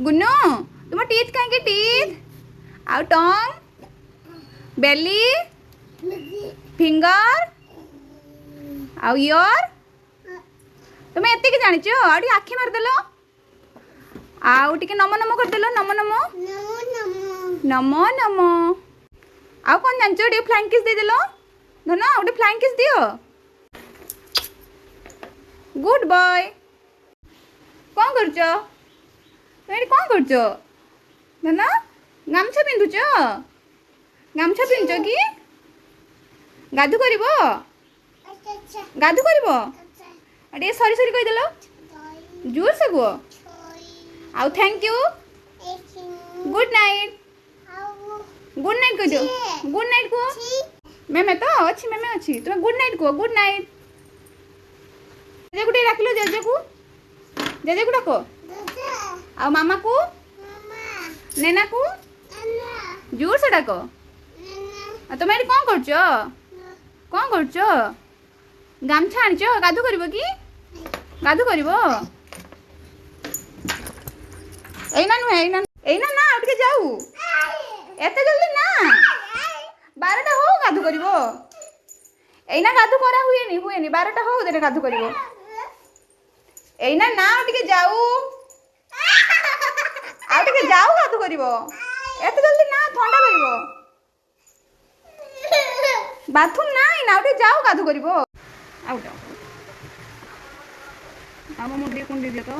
गुन्नू तुम टीथ कहीं टीथ आउ टंग बेली फिंगर आउ इयर तुम एति जानिच आउ आखि मारदेल आउ टिके नम नम करदेल नम नम नम नम आउ कौन जानच टे फ्लाइंग किस देदेल धन गोटे फ्लाइंग किस दियो गुड बॉय कौन करछ तुम कौन करछ धन गामछा पिंधुच गामछा पिंधुच कि गाधु करिवो गाधु करिवो अरे सॉरी सॉरी कहि देलो जोर से गो आउ थैंक यू गुड नाइट कह दो गुड नाइट को मैमे तो अच्छी मैमे अच्छी तुम गुड नाइट को गुड नाइट जेजे को डाक लो जेजे को डाको आ मामा को नैना को जोर से डाको तुम ये कौन करछ गामछा आनिच गाधु करिवो कि गाधु करिवो एना नुहे एना ना आउटे जाऊ एते जल्दी ना 12टा हो गाधु करिवो एना गाधु करा हुएनी 12टा हो देने गाधु करिवो एना ना आउटे जाऊ आउटे जाऊ गाधु करिवो एते जल्दी ना ठंडा करिवो बाथरूम ना एना आउटे जाऊ गाधु करिवो आउट आम मुंडी कुंडी दे तो